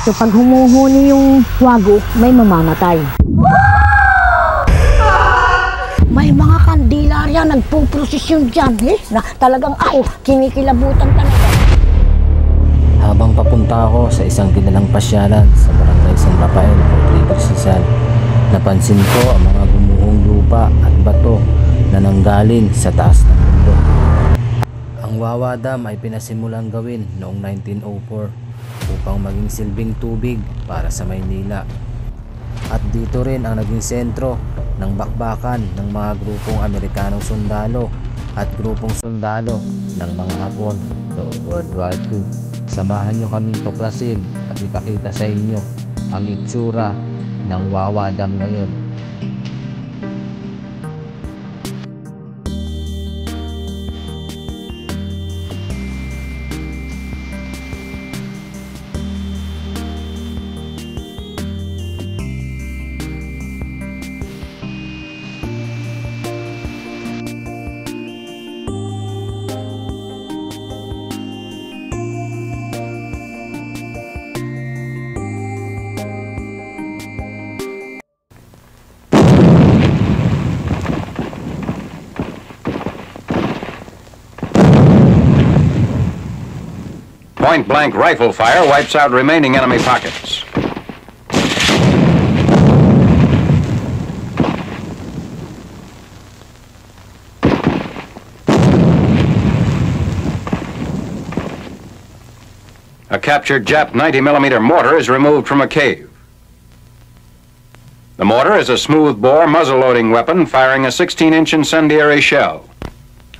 So pag humuhuni yung wago, may mamamatay. May mga kandilarya nagpuprosesyon dyan na talagang ako kinikilabutan talaga. Habang papunta ako sa isang kilalang pasyalan sa Barangay San Rafael, Rizal, napansin ko ang mga gumuhong lupa at bato na nanggaling sa taas ng mundo. Ang Wawa Dam ay pinasimulang gawin noong 1904 upang maging silbing tubig para sa Maynila. At dito rin ang naging sentro ng bakbakan ng mga grupong Amerikanong sundalo at grupong sundalo ng mga Hapon noong World War II. Samahan nyo kaming tuklasin at ipakita sa inyo ang itsura ng Wawa Dam ngayon. Point-blank rifle fire wipes out remaining enemy pockets. A captured Jap 90mm mortar is removed from a cave. The mortar is a smooth-bore muzzle-loading weapon firing a 16-inch incendiary shell.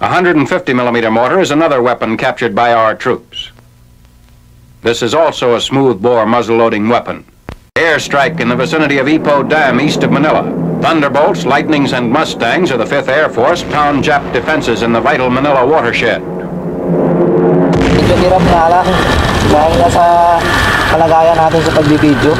A 150mm mortar is another weapon captured by our troops. This is also a smooth-bore muzzle-loading weapon. Airstrike in the vicinity of Ipoh Dam east of Manila. Thunderbolts, Lightnings, and Mustangs of the 5th Air Force pound Jap defenses in the vital Manila watershed. Medyo hirap na lang dahil na sa kalagayan natin sa pagbibideo.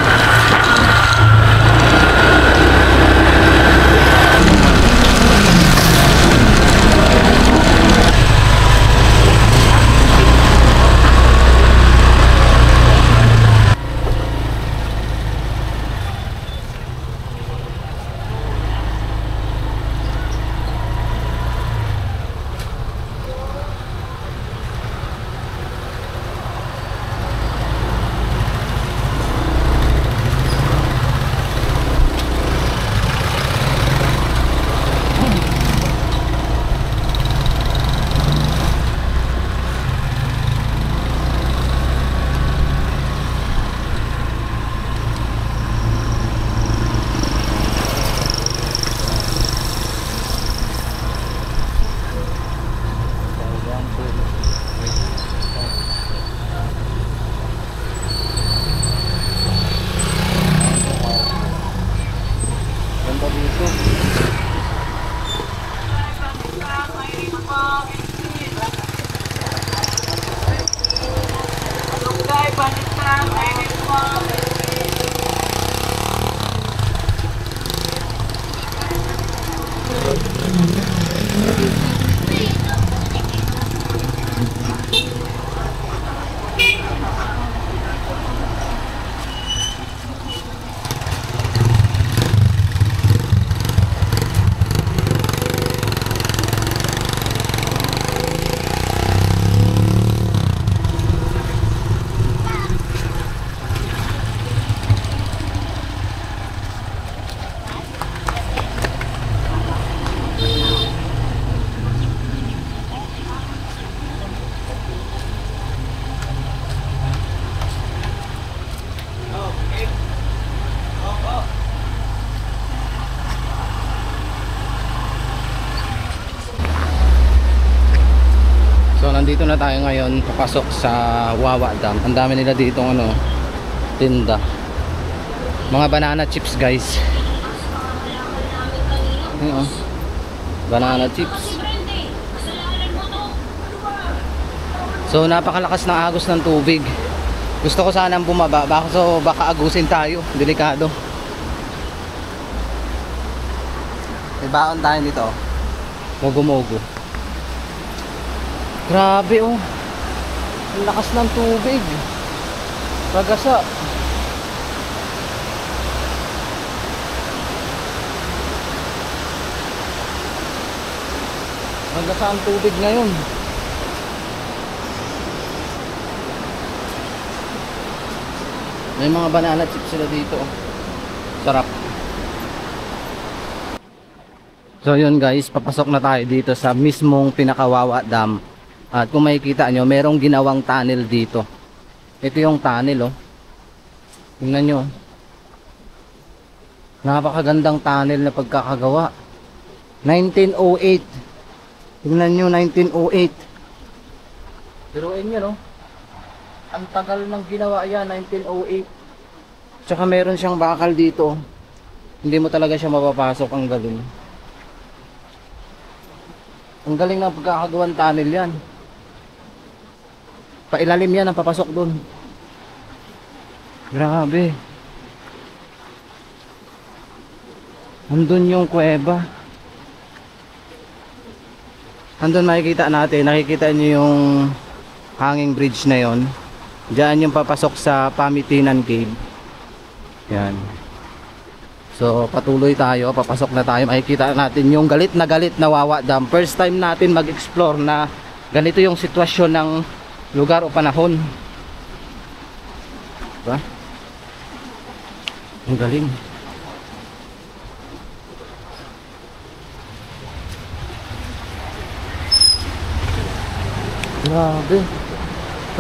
Nandito na tayo ngayon, papasok sa Wawa Dam. Ang dami nila dito tinda. Mga banana chips, guys. Ayan, banana chips. So napakalakas ng agos ng tubig. Gusto ko sanang bumaba, baka agusin tayo. Delikado. May baon tayo dito. Mogo-mogo. Grabe Ang lakas ng tubig. Pagasa. Nagasa ang tubig ngayon. May mga banana chips sila dito. Sarap. So yun guys, papasok na tayo dito sa mismong Pinakawawa Dam. At kung makikita nyo, merong ginawang tunnel dito. Ito yung tunnel, oh. Tingnan nyo. Napakagandang tunnel na pagkakagawa. 1908. Tingnan nyo, 1908. Biruin nyo, no? Ang tagal ng ginawa yan, 1908. Tsaka meron siyang bakal dito. Hindi mo talaga siya mapapasok. Ang galing. Ang galing ng pagkakagawan tunnel yan. Pailalim yan ang papasok dun. Grabe. Andun yung kuweba. Andun makikita natin. Nakikita nyo yung hanging bridge na yon. Diyan yung papasok sa Pamitinan Cave. Yan. So patuloy tayo. Papasok na tayo. Makikita natin yung galit na Wawa Dam. First time natin mag-explore na ganito yung sitwasyon ng lugar o panahon. Diba? Ang galing. Grabe.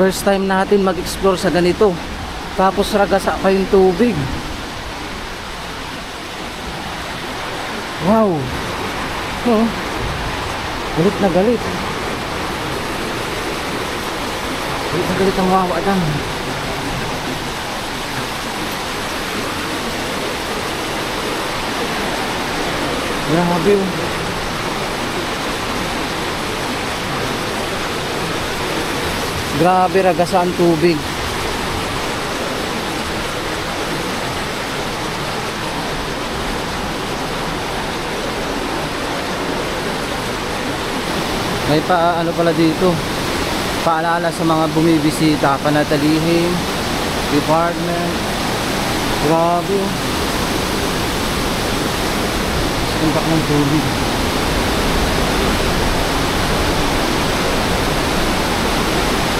First time natin mag-explore sa ganito. Tapos ragasa pa yung tubig. Wow. Oh. Galit na galit. Galit na galit ang Wawa Dam. Grabe. Grabe ragasa ang tubig. May ano pala dito, paalala sa mga bumibisita, panatilihin department. Grabe. Impact ng tubig.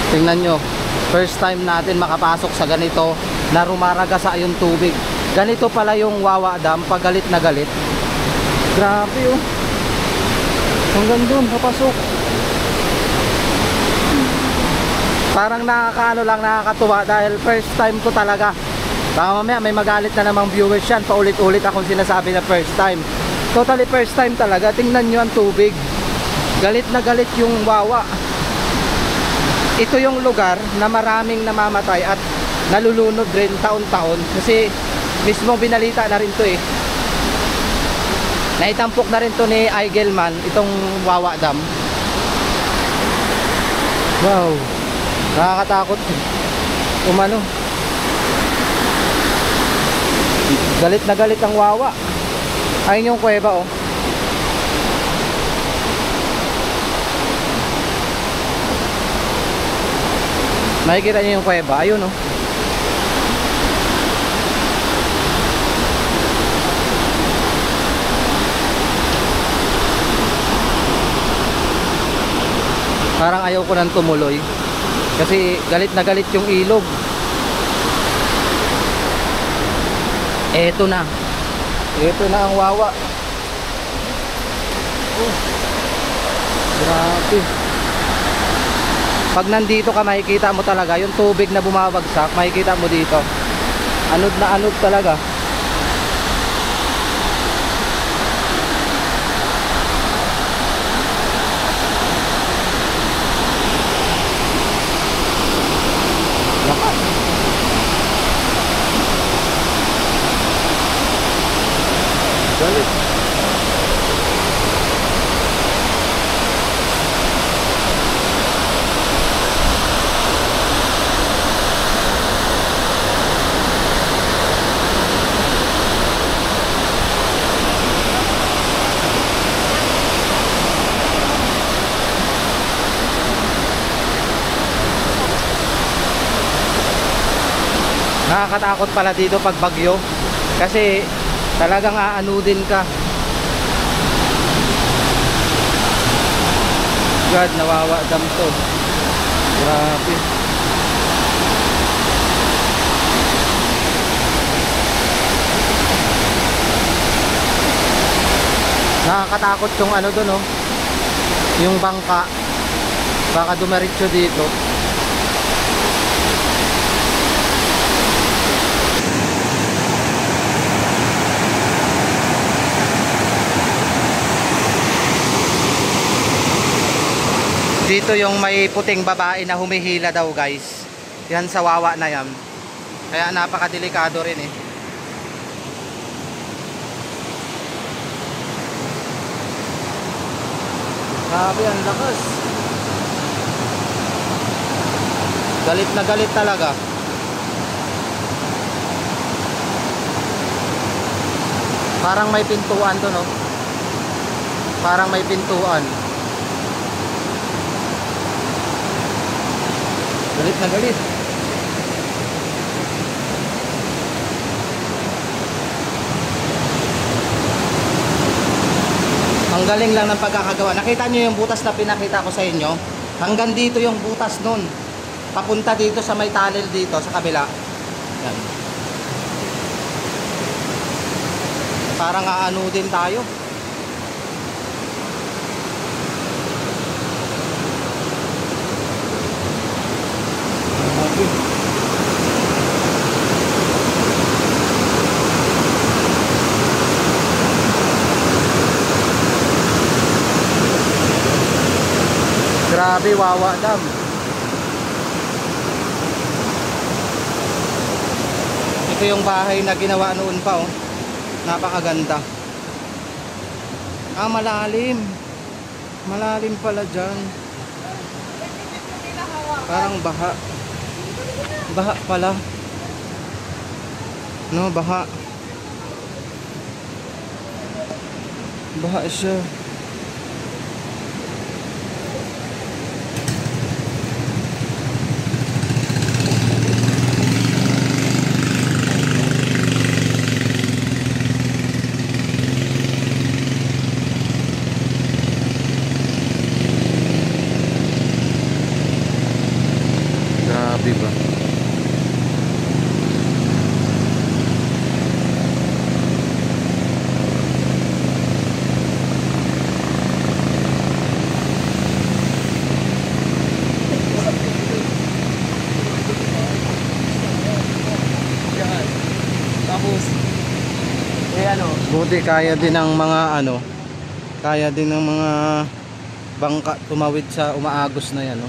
Tingnan nyo, first time natin makapasok sa ganito na rumaragasa yung tubig. Ganito pala yung Wawa Dam pag galit na galit. Grabe oh. Hanggang doon papasok. Parang nakakaano lang, nakakatuwa dahil first time ko talaga. Baka mamaya may magalit na namang viewers yan. Paulit-ulit akong sinasabi na first time. Totally first time talaga. Tingnan nyo ang tubig. Galit na galit yung Wawa. Ito yung lugar na maraming namamatay at nalulunod rin taon-taon. Kasi mismo binalita na rin to eh. Naitampok na rin to ni Eigelman, itong Wawa Dam. Wow. Nakakatakot. Umano. Galit na galit ang Wawa. Ayun yung kuweba oh. Makikita niyo yung kuweba. Ayun oh. Parang ayaw ko nang tumuloy kasi galit na galit yung ilog. Eto na ang Wawa. Oh, grabe. Pag nandito ka makikita mo talaga yung tubig na bumabagsak. Makikita mo dito anod na anod talaga. Galit. Nakakatakot pala dito pag bagyo kasi talagang aanudin ka. God, nawawa dam to. Grabe. Nakakatakot yung ano doon, oh. Yung bangka. Baka dumiretso dito. Dito yung may puting babae na humihila daw, guys. Yan sa wawa na yan. Kaya napakadelikado rin eh. Grabe, ang lakas. Galit na galit talaga. Parang may pintuan to, no? Parang may pintuan. Galit na galit. Ang galing lang ng pagkakagawa. Nakita nyo yung butas na pinakita ko sa inyo? Hanggang dito yung butas nun. Papunta dito sa may tunnel dito sa kabila. Yan. Parang aano din tayo. Grabe, wawa dam. Ito yung bahay na ginawa noon pa, oh. Napakaganda. Ah, malalim. Malalim pala dyan. Parang baha. Baha pala. No, baha. Baha siya. Grabe ba? Buti kaya din ng mga ano, kaya din ng mga bangka tumawid sa umaagos na yan, no?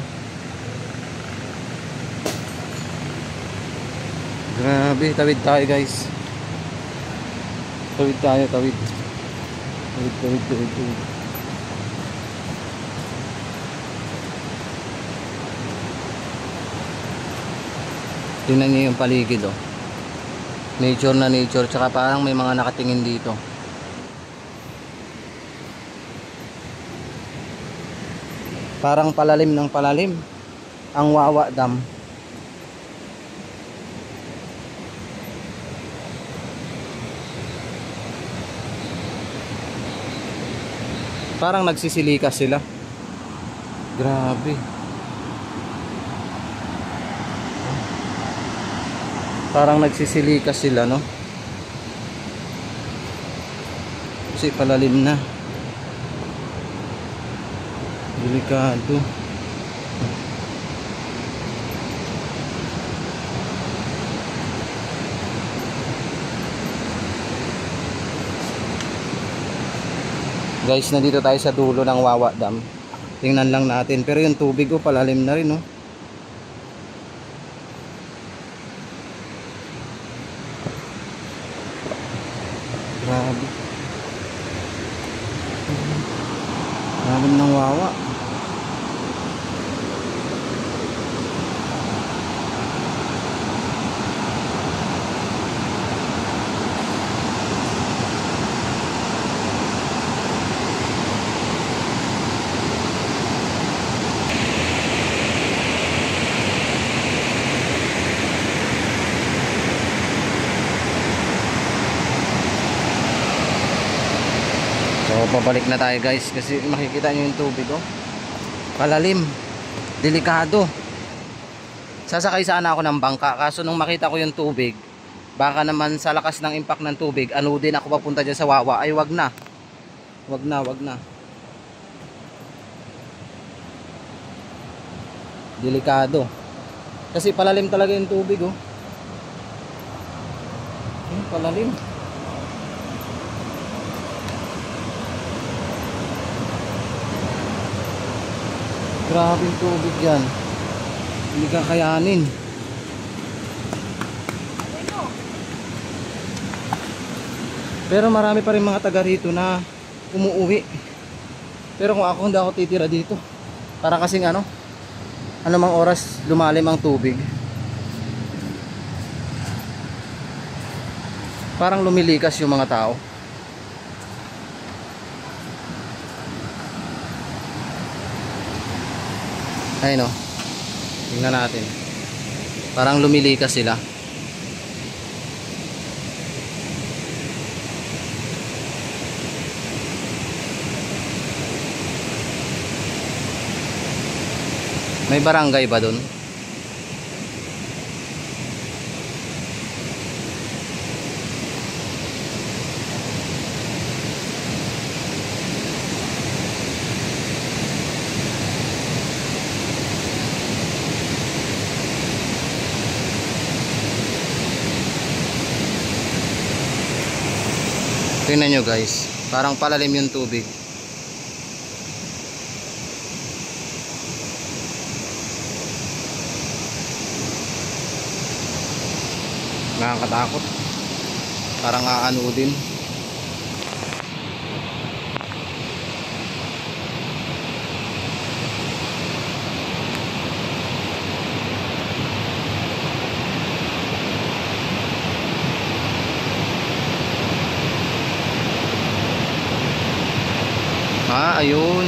Grabe, tawid tayo, guys. Tawid tayo, tawid. Tawid. Tingnan niyo yung paligid, oh. Nature na nature, tsaka parang may mga nakatingin dito. Parang palalim ng palalim ang Wawa Dam. Parang nagsisilikas sila. Grabe. Parang nagsisilikas sila, no? Kasi palalim na. Delikado. Guys, nandito tayo sa dulo ng Wawa Dam. Tingnan lang natin. Pero yung tubig, oh, palalim na rin, oh. Grabe. Lalim ng Wawa. So, pabalik na tayo, guys, kasi makikita nyo yung tubig, oh. Palalim. Delikado. Sasakay sana ako ng bangka, kaso nung makita ko yung tubig, baka naman sa lakas ng impact ng tubig, ano din ako papunta dyan sa Wawa. Ay, wag na. Wag na, wag na. Delikado. Kasi palalim talaga yung tubig, oh. Palalim. Grabe yung tubig yan. Hindi kakayanin. Pero marami pa rin mga taga rito na umuuwi. Pero kung ako, hindi ako titira dito. Para kasing anumang oras lumalim ang tubig, parang lumilikas yung mga tao. Ayun, no? Tingnan natin. Parang lumilikas sila. May barangay ba dun? Tingnan nyo guys, parang palalim yung tubig. Nakakatakot. Parang aano din. Ayun.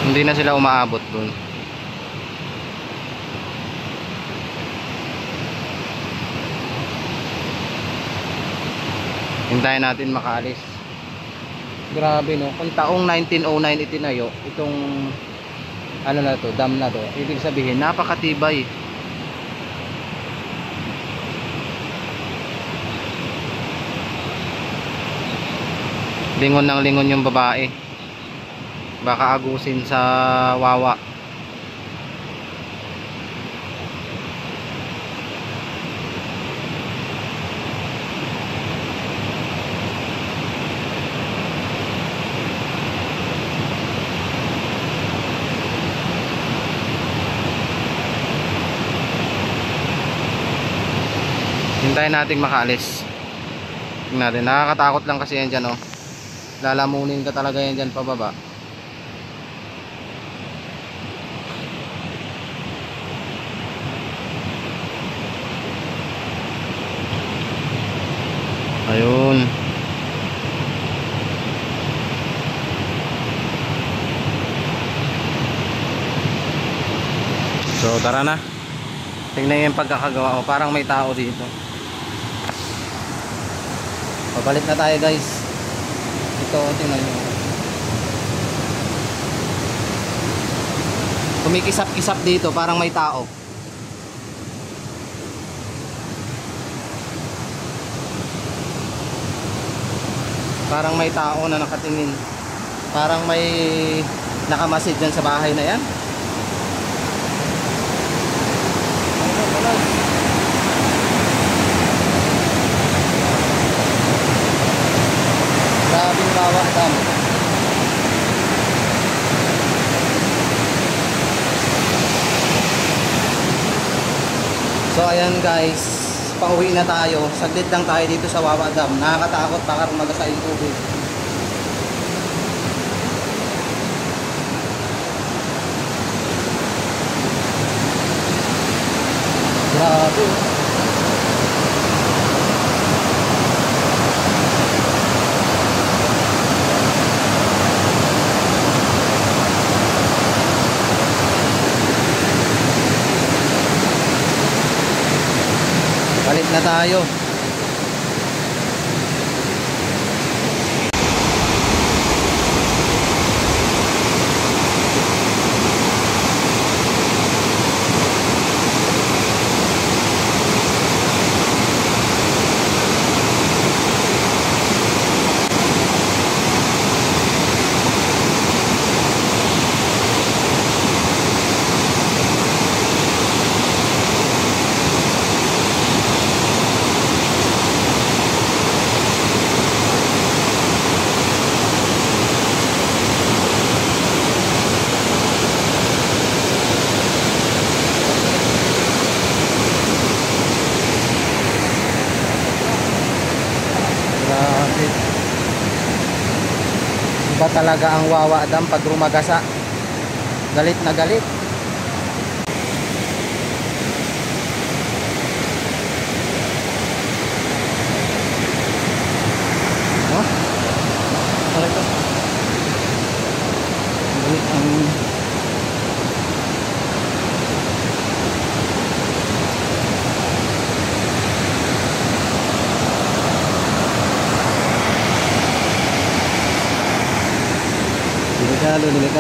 Hindi na sila umaabot dun. Hintayin natin makaalis. Grabe, no? Kung taong 1909 itinayo itong na to, dam na to, ibig sabihin napakatibay. Lingon ng lingon yung babae. Baka agusin sa Wawa. Hintayin natin makaalis. Tingnan natin. Nakakatakot lang kasi yan dyan, oh. Lalamunin ka talaga yan dyan pababa. Ayun. So tara na. Tingnan yung pagkakagawa ko. Parang may tao dito. Papalit na tayo guys. Ito, tingnan nyo. Kumikisap-kisap dito. Parang may tao. Parang may tao na nakatingin. Parang may nakamasid dyan sa bahay na yan. Grabing Wawa dam. So ayan guys, pauwi na tayo. Saglit lang tayo dito sa Wawa Dam. Nakakatakot, baka rumagasa yung tubig. Grabe. na tayo. Iba talaga ang Wawa Dam pag rumagasa. Galit na galit. Oh? Ano ito? Galit ang...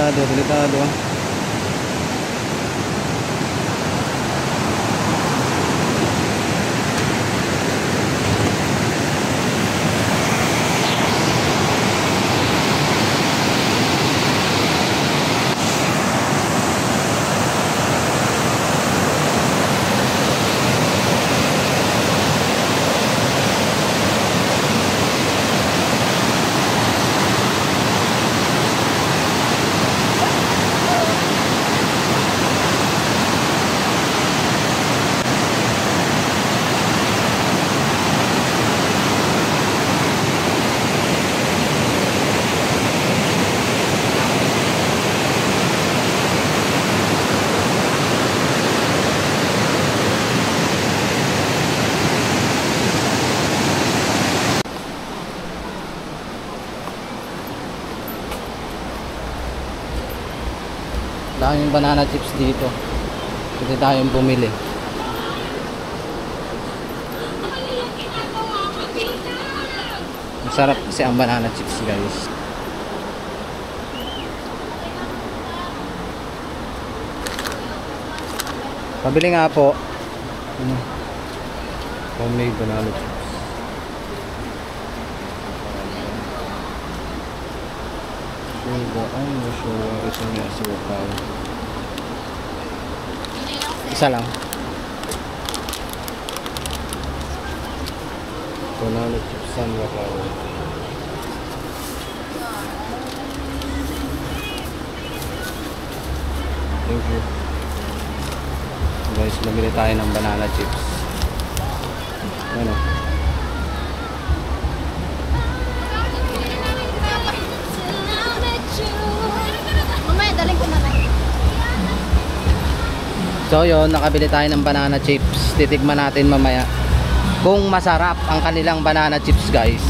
Delikado. Daming banana chips dito. Pwede tayong bumili. Masarap kasi ang banana chips, guys. Pabili nga po. Homemade banana chips. Isa lang. Banana chips and wakao. Thank you. Guys, bumili tayo ng banana chips. Ano? So yun, nakabili tayo ng banana chips. Titigman natin mamaya kung masarap ang kanilang banana chips, guys.